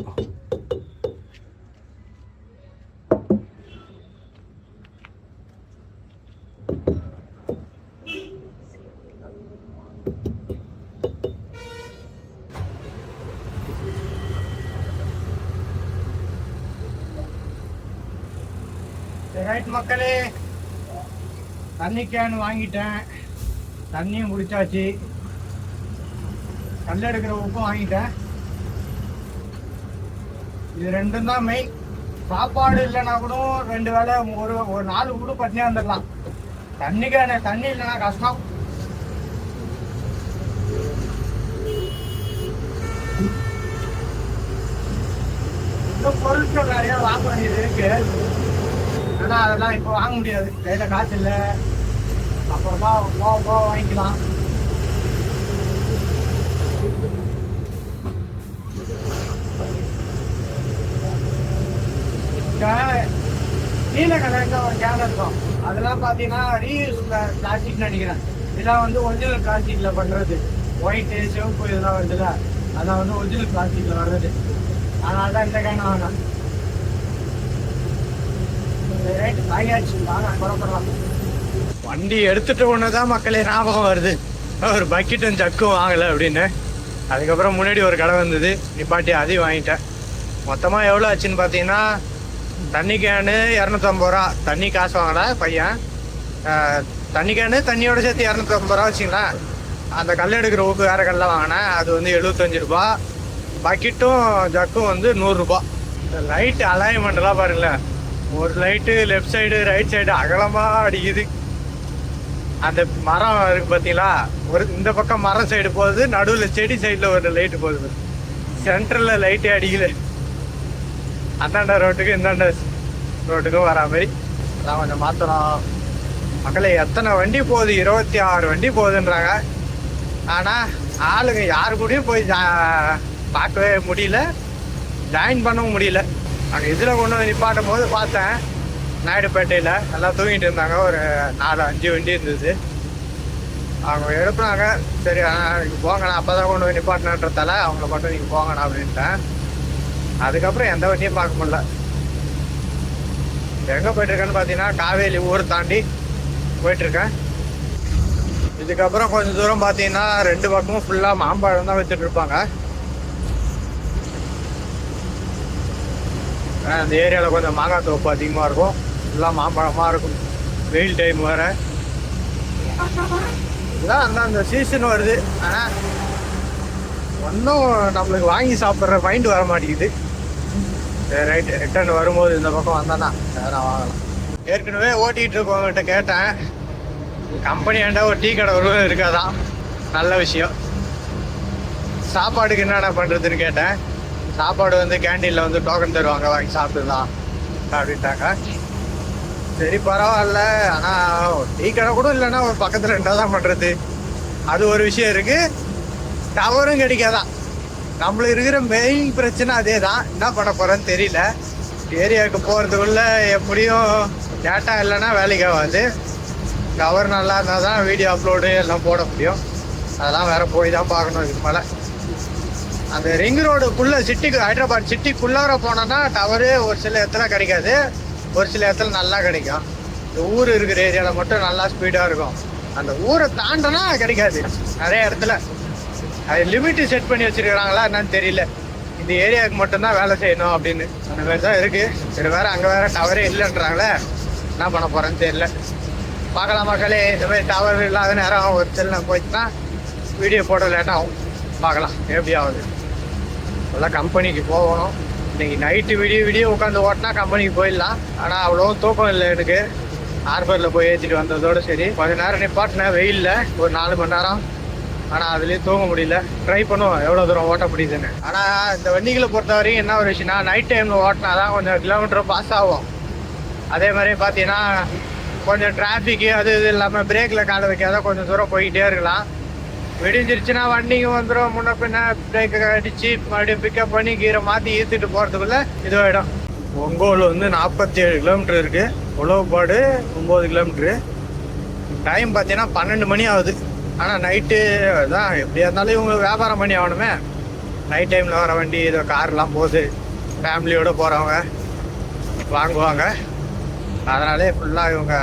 Speaker 2: ரைட் மக்களே, தண்ணி கேன் வாங்கிட்டேன், தண்ணியும் குடிச்சாச்சு, கல் எடுக்கிற உப்பும் வாங்கிட்டேன். இது ரெண்டும் தான் மெயின். சாப்பாடு இல்லைன்னா கூட 2 வேளை ஒரு 4 கூட பட்டினியாக வந்துடலாம். தண்ணி கேன் தண்ணி இல்லைன்னா கஷ்டம். இன்னும் பொருட்கள் நிறைய வாங்க வேண்டியது இருக்கு. ஆனால் அதெல்லாம் இப்போ வாங்க முடியாது, கையில் காசு இல்லை. அப்புறமா போக வாங்கிக்கலாம். நீல கலர்ல ஒரு கேன் இருக்கும், அதெல்லாம் பார்த்தீங்கன்னா ரீயூஸ் பிளாஸ்டிக் நினைக்கிறேன். இதெல்லாம் வந்து ஒரிஜினல் பிளாஸ்டிக்ல பண்றது. ஒயிட்டு சிவப்பு இதெல்லாம் வருதுல்ல, அதான் வந்து ஒரிஜினல் பிளாஸ்டிக்ல வர்றது. அதனால தான் இந்த கேன் வாங்கலாம். வண்டி எடுத்துட்டு ஒண்ணுதான் மக்களே ஞாபகம் வருது, ஒரு பக்கெட்டும் ஜக்கும் வாங்கலை அப்படின்னு. அதுக்கப்புறம் முன்னாடி ஒரு கடை வந்தது, நிப்பாட்டி அதையும் வாங்கிட்டேன். மொத்தமாக எவ்வளோ ஆச்சுன்னு பார்த்தீங்கன்னா, தண்ணி கேனு 250 ரூபா. தண்ணி காசு வாங்கல பையன். தண்ணி கேனு தண்ணியோட சேர்த்து 250 ரூபா வச்சுங்களேன். அந்த கல் எடுக்கிற ஊக்கு வேறு கல்ல வாங்கினேன், அது வந்து 75 ரூபா. பக்கெட்டும் ஜக்கும் வந்து 100 ரூபா. இந்த லைட்டு அலைன்மெண்ட்லாம் பாருங்களேன், ஒரு light left side right side அகலமாக அடிக்குது. அந்த மரம் இருக்கு பார்த்தீங்களா, இந்த பக்கம் மரம் சைடு போகுது, நடுவில் செடி சைடில் ஒரு லைட்டு போகுது, சென்டரில் லைட்டே அடிக்கல. அந்தாண்ட ரோட்டுக்கு இந்தாண்ட ரோட்டுக்கும் வரா மாதிரி அதான் கொஞ்சம் மாற்றணும். மக்களே, எத்தனை வண்டி போகுது? 26 வண்டி போகுதுன்றாங்க. ஆனால் ஆளுங்க யாரு கூடயும் போய் பார்க்கவே முடியல, ஜாயின் பண்ணவும் முடியல. அங்கே இதில் கொண்டு வந்து நிப்பாட்டும் போது பார்த்தேன், நாயுடுபேட்டையில் எல்லாம் தூங்கிட்டு இருந்தாங்க. ஒரு 4-5 வண்டி இருந்தது. அவங்க எழுப்புனாங்க, சரி நீங்கள் போங்கண்ணா, அப்போ தான் கொண்டு போய் நிப்பாட்டினன்றதால அவங்கள மட்டும் நீங்கள் போங்கண்ணா அப்படின்ட்டேன். அதுக்கப்புறம் எந்த வண்டியும் பார்க்க முடியல. எங்கே போயிட்டுருக்கேன்னு பார்த்தீங்கன்னா, காவேரி ஊர் தாண்டி போயிட்டுருக்கேன். இதுக்கப்புறம் கொஞ்சம் தூரம் பார்த்தீங்கன்னா 2 பக்கமும் ஃபுல்லாக மாம்பழம் தான் வித்துட்டு இருப்பாங்க. அந்த ஏரியாவில் கொஞ்சம் மாங்காய் தோப்பு அதிகமாக இருக்கும், ஃபுல்லாக மாம்பழமாக இருக்கும். வெயில் டைம் வேறு, இதான் அந்த சீசன் வருது. ஆனால் ஒன்றும் நம்மளுக்கு வாங்கி சாப்பிட்ற மைண்டு வர மாட்டேங்குது. ரைட், ரிட்டர்ன் வரும்போது இந்த பக்கம் வந்தானா வேறு வாங்கலாம். ஏற்கனவே ஓட்டிகிட்டு இருக்கவங்ககிட்ட கேட்டேன், கம்பெனி ஆண்டா ஒரு டீ கடை ஒரு இருக்காதான், நல்ல விஷயம். சாப்பாடுக்கு என்னென்ன பண்ணுறதுன்னு கேட்டேன். சாப்பாடு வந்து கேண்டீனில் வந்து டோக்கன் தருவாங்க, வாங்கி சாப்பிட்டுலாம் அப்படின்ட்டாங்க. சரி பரவாயில்ல, ஆனால் டீ கடை கூட இல்லைன்னா ஒரு பக்கத்தில் என்ன தான் பண்ணுறது, அது ஒரு விஷயம் இருக்குது. டவரும் கிடைக்காதான். நம்மளுக்கு இருக்கிற மெயின் பிரச்சனை அதே தான். என்ன பண்ண போகிறேன்னு தெரியல. ஏரியாவுக்கு போகிறதுக்குள்ள எப்படியும் டேட்டா இல்லைன்னா வேலைக்கு ஆகாது. டவர் நல்லா இருந்தால் தான் வீடியோ அப்லோடு எல்லாம் போட முடியும். அதெல்லாம் வேறு போய் தான் பார்க்கணும். இதுக்கு மேலே அந்த ரிங் ரோடுக்குள்ளே சிட்டிக்கு, ஹைதராபாத் சிட்டிக்குள்ளார போனோன்னா டவரு ஒரு சில இடத்துல கிடைக்காது, ஒரு சில இடத்துல நல்லா கிடைக்கும். இந்த ஊர் இருக்கிற ஏரியாவில் மட்டும் நல்லா ஸ்பீடாக இருக்கும். அந்த ஊரை தாண்டினா கிடைக்காது நிறைய இடத்துல. அது லிமிட்டு செட் பண்ணி வச்சுருக்கிறாங்களா என்னன்னு தெரியல. இந்த ஏரியாவுக்கு மட்டும்தான் வேலை செய்யணும் அப்படின்னு அந்த மாதிரி தான் இருக்குது. சரி, வேறு அங்கே வேறு டவரே இல்லைன்றாங்களே, என்ன பண்ண போகிறேன்னு தெரியல. பார்க்கலாம் மக்களே. இந்த மாதிரி டவர் இல்லாத நேரம் ஒரு சில போயிட்டுனா வீடியோ போட லேட்டாகும். பார்க்கலாம் எப்படி ஆகுது. எல்லாம் கம்பெனிக்கு போகணும். இன்றைக்கி நைட்டு விடிய உட்காந்து ஓட்டினா கம்பெனிக்கு போயிடலாம். ஆனால் அவ்வளோ தூக்கம் இல்லை எனக்கு. ஹார்பரில் போய் ஏற்றிட்டு வந்ததோடு சரி, கொஞ்சம் நேரம் நிப்பாட்டினேன் வெயிலில் ஒரு 4 மணி நேரம். ஆனால் அதுலேயும் தூங்க முடியல. ட்ரை பண்ணுவோம் எவ்வளோ தூரம் ஓட்ட முடியுதுன்னு. ஆனால் இந்த வண்டிகளை பொறுத்த வரைக்கும் என்ன ஒரு விஷயம்னா, நைட் டைமில் ஓட்டினா தான் கொஞ்சம் கிலோமீட்டர் பாஸ் ஆகும். அதே மாதிரி பார்த்தீங்கன்னா கொஞ்சம் டிராஃபிக்கு அது இது இல்லாமல் பிரேக்கில் காலை வைக்காத கொஞ்சம் தூரம் போய்கிட்டே இருக்கலாம். விடிஞ்சிருச்சுன்னா வண்டிங்க வந்துடும், முன்ன பின்ன பிரேக்கை அடித்து மறுபடியும் பிக்கப் பண்ணி கீரை மாற்றி ஈர்த்துட்டு போகிறதுக்குள்ளே இதுவாகிடும். ஒங்கோல் வந்து 47 கிலோமீட்டர் இருக்குது, உழவுப்பாடு 9 கிலோமீட்ரு. டைம் பார்த்தீங்கன்னா 12 மணி ஆகுது. ஆனால் நைட்டு தான் எப்படியா இருந்தாலும் இவங்க வியாபாரம் பண்ணி ஆகணுமே. நைட் டைமில் வர வண்டி இதோ கார்லாம் போகுது, ஃபேமிலியோடு போகிறவங்க வாங்குவாங்க. அதனாலே ஃபுல்லாக இவங்க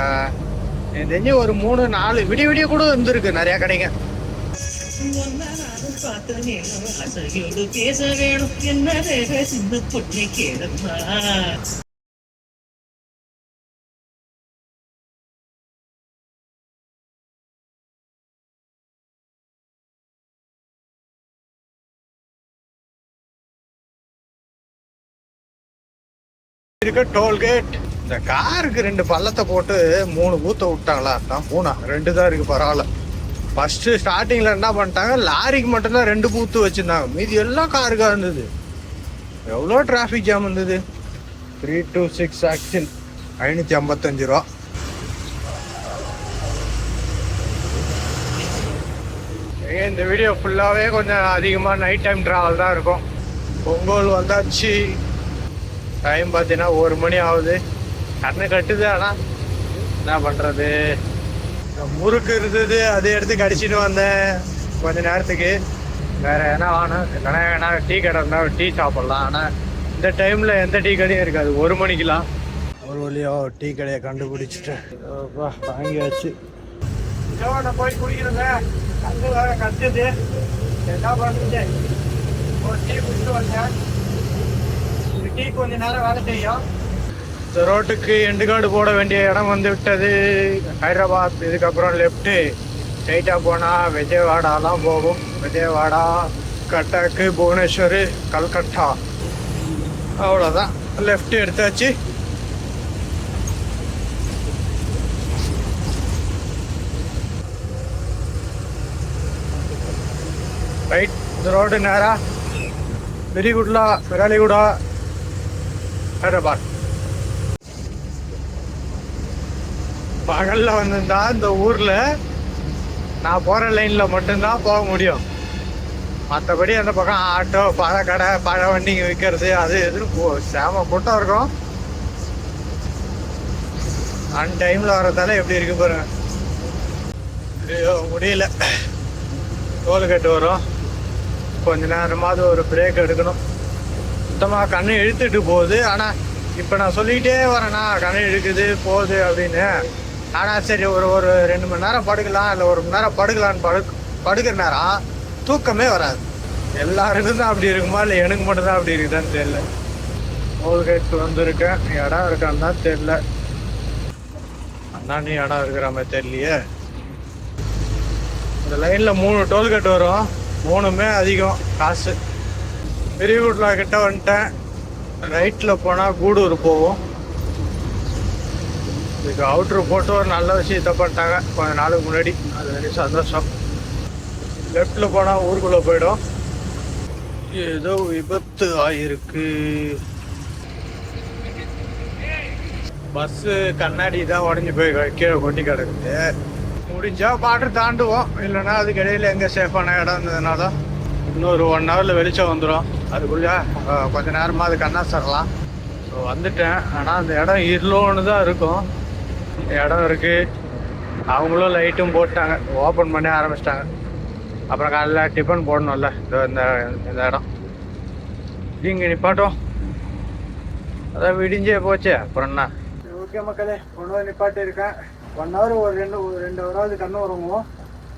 Speaker 2: தெரிஞ்சு ஒரு 3-4 விடிய கூட இருந்திருக்கு நிறையா கடைங்க. பேச வேணும் என்ன சின்ன பொண்ணை கேளுமா. இருக்க டோல்கேட். இந்த காருக்கு 2 பள்ளத்தை போட்டு 3 பூத்தை விட்டாங்களா? தான் 2 தான் இருக்கு. பரவாயில்ல. ஃபர்ஸ்ட் ஸ்டார்டிங்ல என்ன பண்ணிட்டாங்க, லாரிக்கு மட்டும்தான் 2 பூத்து வச்சிருந்தாங்க, மீதி எல்லாம் காருக்கா இருந்தது. எவ்வளோ டிராஃபிக் ஜாம் இருந்தது. 326 ஆக்சில் 555 ரூபா. இந்த வீடியோ ஃபுல்லாகவே கொஞ்சம் அதிகமாக நைட் டைம் ட்ராவல் தான் இருக்கும். பொங்கல் வந்தாச்சு. டைம் பார்த்தீங்கன்னா 1 மணி ஆகுது. கண்ணு கட்டுது. ஆனால் என்ன பண்ணுறது, முறுக்கு இருந்தது அதை எடுத்து கடிச்சிட்டு வந்தேன் கொஞ்ச நேரத்துக்கு. வேறு என்ன வேணும், இல்லைனா வேணா டீ கடை இருந்தால் டீ சாப்பிட்லாம். ஆனால் இந்த டைமில் எந்த டீ கடையும் இருக்காது 1 மணிக்கெலாம். ஒரு வழியோ டீ கடையை கண்டுபிடிச்சிட்டேன். வாங்கியாச்சு. நான் போய் குடிக்கிறேங்க. கண்டு வேறு கட்டுது. என்ன பண்ணுறது, ஒரு டீ குடிச்சிட்டு வந்தேன். டீ கொஞ்ச நேரம் வேலை செய்யும். இந்த ரோட்டுக்கு எண்டு கார்டு போட வேண்டிய இடம் வந்து விட்டது. ஹைதராபாத். இதுக்கப்புறம் லெஃப்ட்டு ஸ்ட்ரைட்டாக போனால் விஜயவாடாலாம் போகும். விஜயவாடா, கட்டக்கு, புவனேஸ்வர், கல்கட்டா, அவ்வளோதான். லெஃப்ட் எடுத்தாச்சு. ரைட். இந்த ரோடு நேராக பெரியகுட்லா, பெராலிகுடா, ஹைதராபாத். பகலில் வந்திருந்தா இந்த ஊரில் நான் போகிற லைனில் மட்டும்தான் போக முடியும். மற்றபடி அந்த பக்கம் ஆட்டோ, பழக்கடை, பழ வண்டிங்க விற்கிறது அது எதுன்னு சேம கூட்டம் இருக்கும். அன் டைமில் வரதால எப்படி இருக்கு பாருங்க. ஐயோ முடியல. டோல்கேட் வரும், கொஞ்ச நேரமாவது ஒரு பிரேக் எடுக்கணும். சுத்தமாக கண்ணு இழுத்துட்டு போகுது. ஆனால் இப்போ நான் சொல்லிக்கிட்டே வரேன்னா கண்ணு இழுக்குது போகுது அப்படின்னு. ஆனால் சரி ஒரு ஒரு 2 மணி நேரம் படுக்கலாம் இல்லை 1 மணி நேரம் படுக்கலான்னு படுக்கிற நேரம் தூக்கமே வராது. எல்லாருக்கும் தான் அப்படி இருக்குமா இல்லை எனக்கு மட்டும் தான் அப்படி இருக்குதான்னு தெரியல. டோல்கேட் வந்திருக்கேன், இடம் இருக்கான்னு தான் தெரியல. அண்ணாண்டி இடம் இருக்கிற மாதிரி தெரியலையே. இந்த லைனில் 3 டோல்கேட் வரும், 3மே அதிகம் காசு. பெரியகுட்லா கிட்ட வந்துட்டேன். ரைட்டில் போனால் கூடூர் போவோம். இதுக்கு அவுட்ரு போட்டு ஒரு நல்ல விஷயத்த பண்ணிட்டாங்க கொஞ்ச நாளுக்கு முன்னாடி, அது வரைக்கும் சந்தோஷம். லெஃப்டில் போனால் ஊருக்குள்ளே போயிடும். ஏதோ விபத்து ஆகிருக்கு. பஸ்ஸு கண்ணாடி தான் உடஞ்சி போய் கீழே கொட்டி கிடக்குது. முடிஞ்சா பாட்டு தாண்டுவோம், இல்லைன்னா அதுக்கு இடையில எங்கே சேஃபான இடம் இருந்ததுனா தான் இன்னொரு 1 ஹவரில் வெளிச்சம் வந்துடும். அதுக்குள்ளே கொஞ்ச நேரமாக அது கண்ணா சரலாம். ஸோ வந்துட்டேன். ஆனால் அந்த இடம் இருளோன்னு தான் இருக்கும். இடம் இருக்குது, அவங்களும் லைட்டும் போட்டாங்க, ஓப்பன் பண்ணி ஆரம்பிச்சிட்டாங்க. அப்புறம் காலைல டிஃபன் போடணும்ல, இந்த இடம் இங்கே நிப்பாட்டும். அதான் விடிஞ்சே போச்சு. அப்புறம் என்ன? ஓகே மக்களே, கொண்டு வந்து நிப்பாட்டி இருக்கேன். 1 ஹவர் ஒரு 2 ஹவராவது கண்ணு வருவோம்.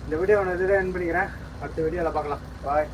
Speaker 2: இந்த வீடியோ நான் இதில் என் பண்ணிக்கிறேன். அடுத்த வீடியோவில் பார்க்கலாம். பாய்.